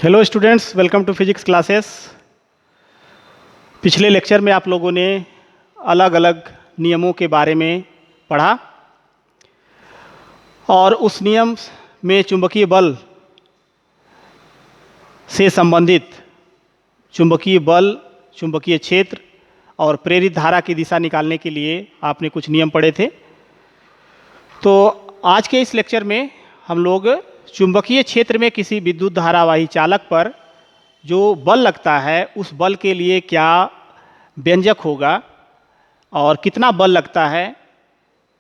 Hello students, welcome to physics classes. पिछले lecture में आप लोगों ने अलग अलग नियमों के बारे में पढ़ा और उस नियम में चुंबकीय बल से संबंधित चुंबकीय बल, चुंबकीय क्षेत्र और प्रेरित धारा की दिशा निकालने के लिए आपने कुछ नियम पढ़े थे। तो आज के इस लेक्चर में हम लोग चुंबकीय क्षेत्र में किसी विद्युत धारावाही चालक पर जो बल लगता है उस बल के लिए क्या व्यंजक होगा और कितना बल लगता है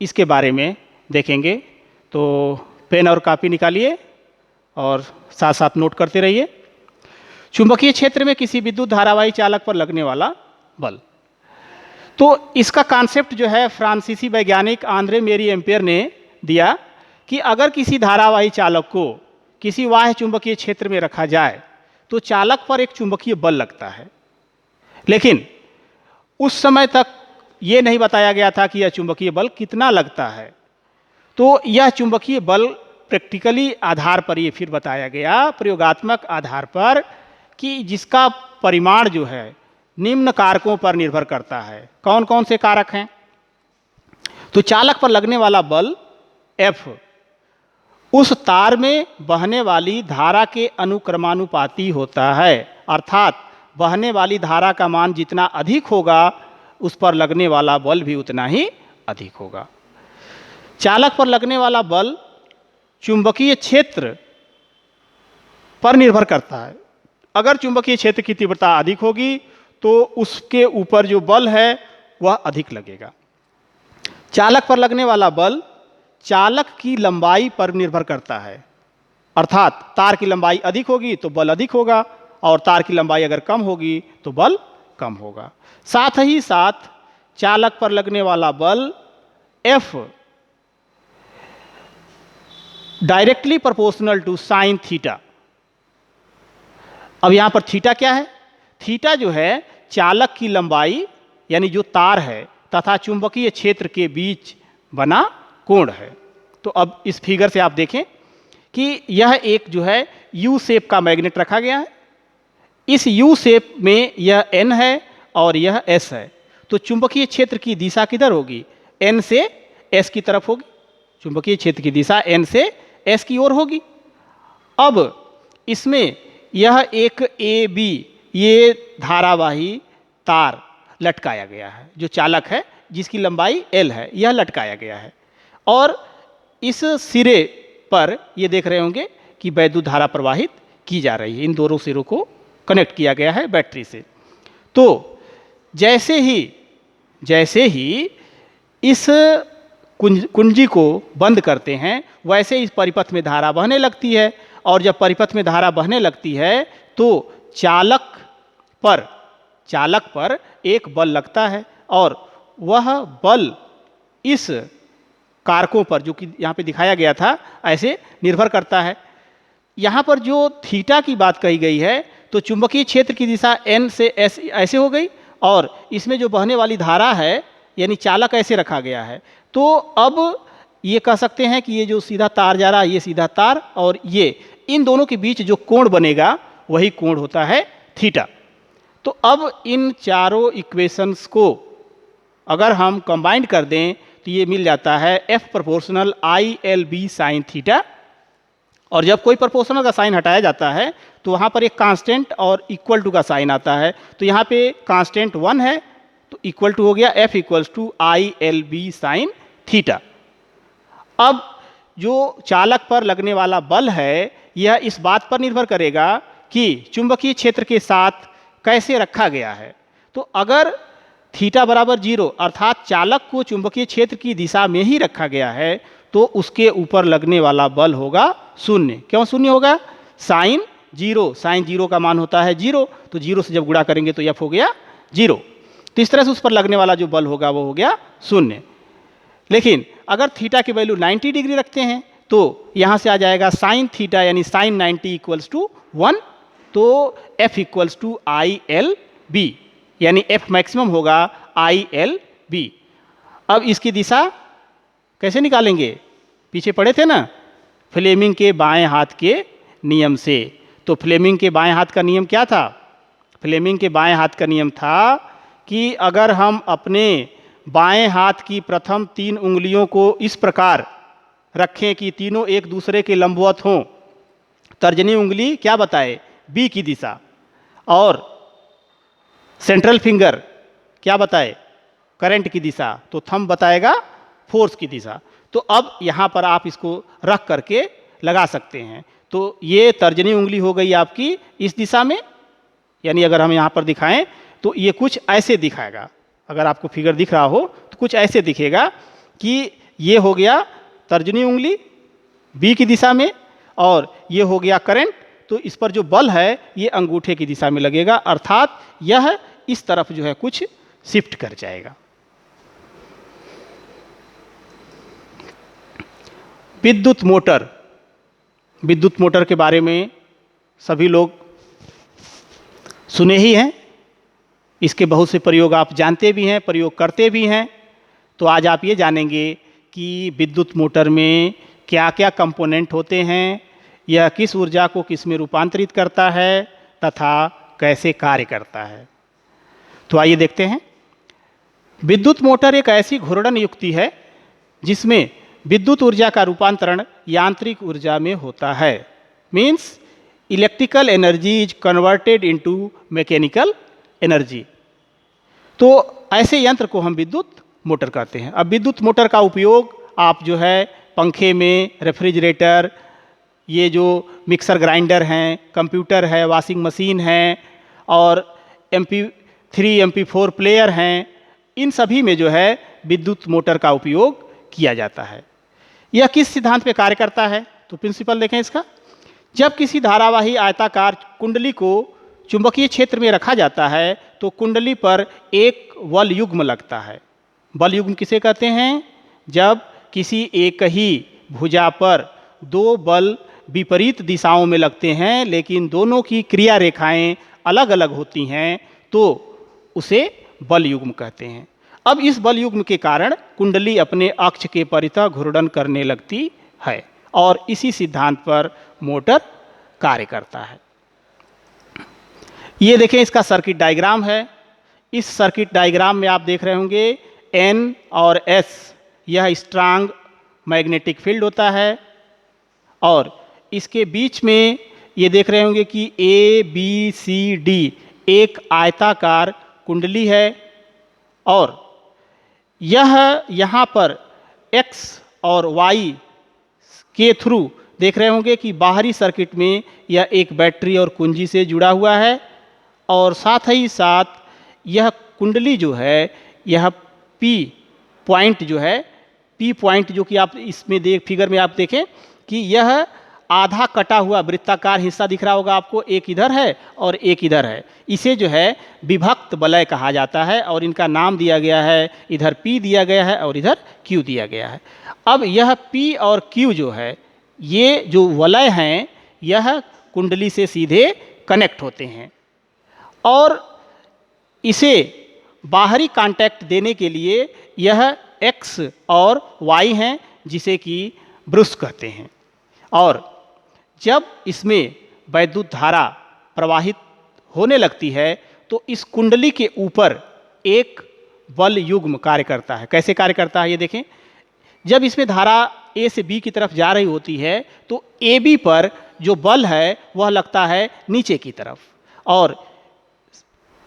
इसके बारे में देखेंगे। तो पेन और कापी निकालिए और साथ साथ नोट करते रहिए। चुंबकीय क्षेत्र में किसी विद्युत धारावाही चालक पर लगने वाला बल, तो इसका कॉन्सेप्ट जो है फ्रांसीसी वैज्ञानिक आंद्रे मेरी एम्पियर ने दिया कि अगर किसी धारावाही चालक को किसी बाह्य चुंबकीय क्षेत्र में रखा जाए तो चालक पर एक चुंबकीय बल लगता है, लेकिन उस समय तक ये नहीं बताया गया था कि यह चुंबकीय बल कितना लगता है। तो यह चुंबकीय बल प्रैक्टिकली आधार पर ये फिर बताया गया, प्रयोगात्मक आधार पर, कि जिसका परिमाण जो है निम्न कारकों पर निर्भर करता है। कौन कौन से कारक हैं? तो चालक पर लगने वाला बल F उस तार में बहने वाली धारा के अनुक्रमानुपाती होता है, अर्थात बहने वाली धारा का मान जितना अधिक होगा उस पर लगने वाला बल भी उतना ही अधिक होगा। चालक पर लगने वाला बल चुंबकीय क्षेत्र पर निर्भर करता है। अगर चुंबकीय क्षेत्र की तीव्रता अधिक होगी तो उसके ऊपर जो बल है वह अधिक लगेगा। चालक पर लगने वाला बल चालक की लंबाई पर निर्भर करता है, अर्थात तार की लंबाई अधिक होगी तो बल अधिक होगा और तार की लंबाई अगर कम होगी तो बल कम होगा। साथ ही साथ चालक पर लगने वाला बल F directly proportional to sine theta. अब यहां पर थीटा क्या है? थीटा जो है चालक की लंबाई यानी जो तार है तथा चुंबकीय क्षेत्र के बीच बना कोण है। तो अब इस फिगर से आप देखें कि यह एक जो है यू शेप का मैग्नेट रखा गया है। इस यू शेप में यह N है और यह S है। तो चुंबकीय क्षेत्र की दिशा किधर होगी? N से S की तरफ होगी। चुंबकीय क्षेत्र की दिशा N से S की ओर होगी। अब इसमें यह एक AB ये धारावाही तार लटकाया गया है, जो चालक है जिसकी लंबाई L है, यह लटकाया गया है और इस सिरे पर ये देख रहे होंगे कि वैद्युत धारा प्रवाहित की जा रही है। इन दोनों सिरों को कनेक्ट किया गया है बैटरी से। तो जैसे ही इस कुंजी को बंद करते हैं वैसे इस परिपथ में धारा बहने लगती है और जब परिपथ में धारा बहने लगती है तो चालक पर एक बल लगता है और वह बल इस कारकों पर, जो कि यहाँ पे दिखाया गया था, ऐसे निर्भर करता है। यहाँ पर जो थीटा की बात कही गई है तो चुंबकीय क्षेत्र की दिशा N से S ऐसे हो गई और इसमें जो बहने वाली धारा है यानी चालक ऐसे रखा गया है। तो अब ये कह सकते हैं कि ये जो सीधा तार जा रहा है ये सीधा तार और ये इन दोनों के बीच जो कोण बनेगा वही कोण होता है थीटा। तो अब इन चारों इक्वेशंस को अगर हम कंबाइंड कर दें तो ये मिल जाता है F proportional ILB sine theta. और जब कोई प्रोपोर्शनल का साइन हटाया जाता है तो वहाँ पर एक कांस्टेंट और इक्वल टू का साइन आता है। तो यहाँ पे कांस्टेंट 1 है तो इक्वल टू हो गया F equals to ILB sine theta. अब जो चालक पर लगने वाला बल है यह इस बात पर निर्भर करेगा कि चुंबकीय क्षेत्र के साथ कैसे रखा गया है। तो अगर थीटा बराबर 0 अर्थात चालक को चुंबकीय क्षेत्र की दिशा में ही रखा गया है तो उसके ऊपर लगने वाला बल होगा 0। क्यों 0 होगा? साइन 0 का मान होता है 0, तो 0 से जब गुणा करेंगे तो F हो गया 0। तो इस तरह से उस पर लगने वाला जो बल होगा वो हो गया 0। लेकिन अगर थीटा की वैल्यू 90 डिग्री रखते हैं तो यहाँ से आ जाएगा साइन थीटा यानी साइन 90 इक्वल्स टू 1। तो F इक्वल्स टू ILB यानी F मैक्सिमम होगा ILB। अब इसकी दिशा कैसे निकालेंगे? पीछे पढ़े थे ना फ्लेमिंग के बाएं हाथ के नियम से। तो फ्लेमिंग के बाएं हाथ का नियम क्या था? फ्लेमिंग के बाएं हाथ का नियम था कि अगर हम अपने बाएं हाथ की प्रथम 3 उंगलियों को इस प्रकार रखें कि तीनों एक दूसरे के लंबवत हों, तर्जनी उंगली क्या बताए? बी की दिशा, और सेंट्रल फिंगर क्या बताए? करंट की दिशा, तो थंब बताएगा फोर्स की दिशा। तो अब यहाँ पर आप इसको रख करके लगा सकते हैं। तो ये तर्जनी उंगली हो गई आपकी इस दिशा में, यानी अगर हम यहाँ पर दिखाएं तो ये कुछ ऐसे दिखाएगा। अगर आपको फिगर दिख रहा हो तो कुछ ऐसे दिखेगा कि ये हो गया तर्जनी उंगली बी की दिशा में, और ये हो गया करंट। तो इस पर जो बल है ये अंगूठे की दिशा में लगेगा, अर्थात यह इस तरफ जो है कुछ शिफ्ट कर जाएगा। विद्युत मोटर, विद्युत मोटर के बारे में सभी लोग सुने ही हैं। इसके बहुत से प्रयोग आप जानते भी हैं, प्रयोग करते भी हैं। तो आज आप ये जानेंगे कि विद्युत मोटर में क्या क्या कंपोनेंट होते हैं, यह किस ऊर्जा को किस में रूपांतरित करता है तथा कैसे कार्य करता है। तो आइए देखते हैं। विद्युत मोटर एक ऐसी घूर्णन युक्ति है जिसमें विद्युत ऊर्जा का रूपांतरण यांत्रिक ऊर्जा में होता है। Means electrical energy is converted into mechanical energy. तो ऐसे यंत्र को हम विद्युत मोटर कहते हैं। अब विद्युत मोटर का उपयोग आप जो है पंखे में, रेफ्रिजरेटर, ये जो मिक्सर ग्राइंडर हैं, कंप्यूटर है, वॉशिंग मशीन है, और MP3 MP4 प्लेयर हैं, इन सभी में जो है विद्युत मोटर का उपयोग किया जाता है। यह किस सिद्धांत पे कार्य करता है? तो प्रिंसिपल देखें इसका। जब किसी धारावाही आयताकार कुंडली को चुंबकीय क्षेत्र में रखा जाता है तो कुंडली पर एक बल युग्म लगता है। बल युग्म किसे कहते हैं? जब किसी एक ही भुजा पर 2 बल विपरीत दिशाओं में लगते हैं लेकिन दोनों की क्रिया रेखाएं अलग अलग होती हैं तो उसे बल युग्म कहते हैं। अब इस बल युग्म के कारण कुंडली अपने अक्ष के परितः घूर्णन करने लगती है और इसी सिद्धांत पर मोटर कार्य करता है। ये देखें, इसका सर्किट डायग्राम है। इस सर्किट डायग्राम में आप देख रहे होंगे N और S, यह स्ट्रांग मैग्नेटिक फील्ड होता है, और इसके बीच में ये देख रहे होंगे कि ABCD एक आयताकार कुंडली है, और यह यहाँ पर X और Y के थ्रू देख रहे होंगे कि बाहरी सर्किट में यह एक बैटरी और कुंजी से जुड़ा हुआ है, और साथ ही साथ यह कुंडली जो है यह P पॉइंट जो है, P पॉइंट जो कि आप इसमें फिगर में आप देखें कि यह आधा कटा हुआ वृत्ताकार हिस्सा दिख रहा होगा आपको, एक इधर है और एक इधर है। इसे जो है विभक्त वलय कहा जाता है और इनका नाम दिया गया है, इधर P दिया गया है और इधर Q दिया गया है। अब यह P और Q जो है, ये जो वलय हैं यह कुंडली से सीधे कनेक्ट होते हैं, और इसे बाहरी कांटेक्ट देने के लिए यह X और Y हैं जिसे कि ब्रुश कहते हैं। और जब इसमें वैद्युत धारा प्रवाहित होने लगती है तो इस कुंडली के ऊपर एक बल युग्म कार्य करता है। कैसे कार्य करता है ये देखें। जब इसमें धारा A से B की तरफ जा रही होती है तो AB पर जो बल है वह लगता है नीचे की तरफ, और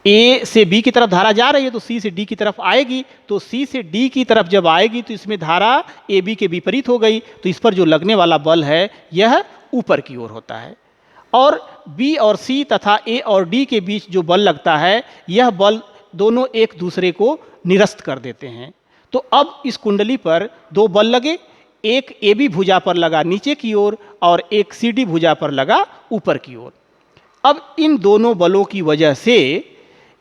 A से B की तरफ धारा जा रही है तो C से D की तरफ आएगी, तो C से D की तरफ जब आएगी तो इसमें धारा AB के विपरीत हो गई, तो इस पर जो लगने वाला बल है यह ऊपर की ओर होता है। और B और C तथा A और D के बीच जो बल लगता है यह बल दोनों एक दूसरे को निरस्त कर देते हैं। तो अब इस कुंडली पर 2 बल लगे, एक AB भुजा पर लगा नीचे की ओर और एक CD भुजा पर लगा ऊपर की ओर। अब इन दोनों बलों की वजह से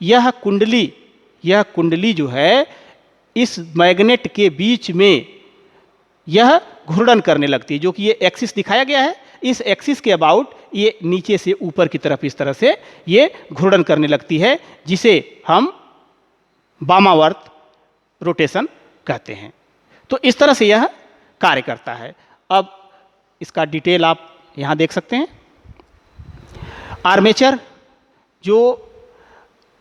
यह कुंडली जो है इस मैग्नेट के बीच में यह घूर्णन करने लगती है, जो कि ये एक्सिस दिखाया गया है। इस एक्सिस के अबाउट ये नीचे से ऊपर की तरफ इस तरह से ये घूर्णन करने लगती है, जिसे हम वामावर्त रोटेशन कहते हैं। तो इस तरह से यह कार्य करता है। अब इसका डिटेल आप यहाँ देख सकते हैं। आर्मेचर जो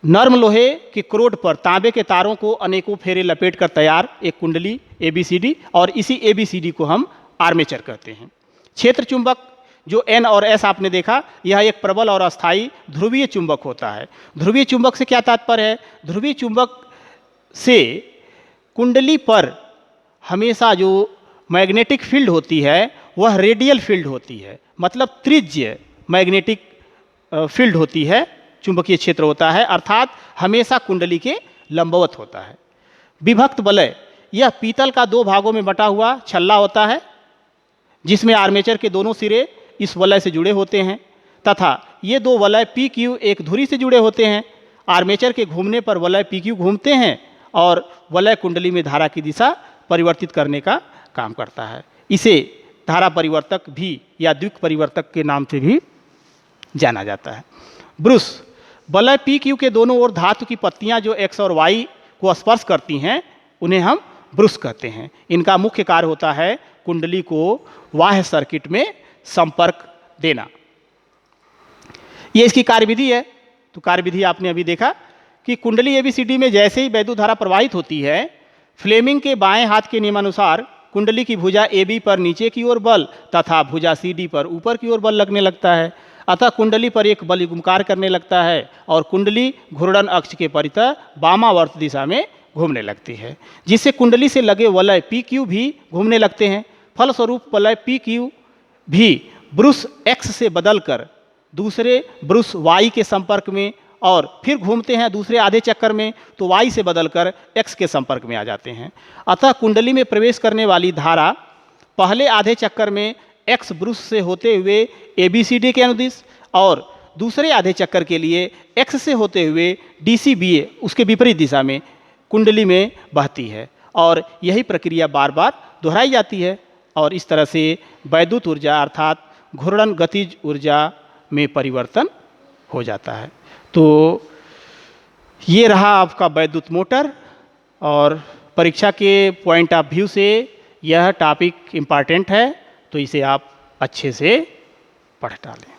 नर्म लोहे के क्रोड पर तांबे के तारों को अनेकों फेरे लपेट कर तैयार एक कुंडली ABCD, और इसी ABCD को हम आर्मेचर कहते हैं। क्षेत्र चुंबक जो N और S आपने देखा, यह एक प्रबल और अस्थायी ध्रुवीय चुंबक होता है। ध्रुवीय चुंबक से क्या तात्पर्य है? ध्रुवीय चुंबक से कुंडली पर हमेशा जो मैग्नेटिक फील्ड होती है वह रेडियल फील्ड होती है, मतलब त्रिज्य मैग्नेटिक फील्ड होती है, चुंबकीय क्षेत्र होता है, अर्थात हमेशा कुंडली के लंबवत होता है। विभक्त वलय, यह पीतल का 2 भागों में बटा हुआ छल्ला होता है जिसमें आर्मेचर के दोनों सिरे इस वलय से जुड़े होते हैं तथा ये 2 वलय PQ एक धुरी से जुड़े होते हैं। आर्मेचर के घूमने पर वलय PQ घूमते हैं और वलय कुंडली में धारा की दिशा परिवर्तित करने का काम करता है। इसे धारा परिवर्तक भी या द्विक परिवर्तक के नाम से भी जाना जाता है। ब्रुश, वलय PQ के दोनों ओर धातु की पत्तियां जो X और Y को स्पर्श करती हैं उन्हें हम ब्रुश कहते हैं। इनका मुख्य कार्य होता है कुंडली को बाह्य सर्किट में संपर्क देना। ये इसकी कार्यविधि है। तो कार्यविधि आपने अभी देखा कि कुंडली ABCD में जैसे ही वैद्युत धारा प्रवाहित होती है, फ्लेमिंग के बाएं हाथ के नियमानुसार कुंडली की भुजा AB पर नीचे की ओर बल तथा भुजा CD पर ऊपर की ओर बल लगने लगता है। अतः कुंडली पर एक बल युग्मकार करने लगता है और कुंडली घूर्णन अक्ष के परितः वामावर्त दिशा में घूमने लगती है, जिससे कुंडली से लगे वलय PQ भी घूमने लगते हैं। फलस्वरूप वलय PQ भी ब्रुश X से बदलकर दूसरे ब्रुश Y के संपर्क में और फिर घूमते हैं दूसरे आधे चक्कर में तो Y से बदलकर X के संपर्क में आ जाते हैं। अतः कुंडली में प्रवेश करने वाली धारा पहले आधे चक्कर में X ब्रुश से होते हुए ABCD के अनुदिश और दूसरे आधे चक्कर के लिए X से होते हुए DCBA उसके विपरीत दिशा में कुंडली में बहती है और यही प्रक्रिया बार बार दोहराई जाती है और इस तरह से वैद्युत ऊर्जा अर्थात घूर्णन गतिज ऊर्जा में परिवर्तन हो जाता है। तो ये रहा आपका वैद्युत मोटर और परीक्षा के पॉइंट ऑफ व्यू से यह टॉपिक इम्पॉर्टेंट है, तो इसे आप अच्छे से पढ़ डालें।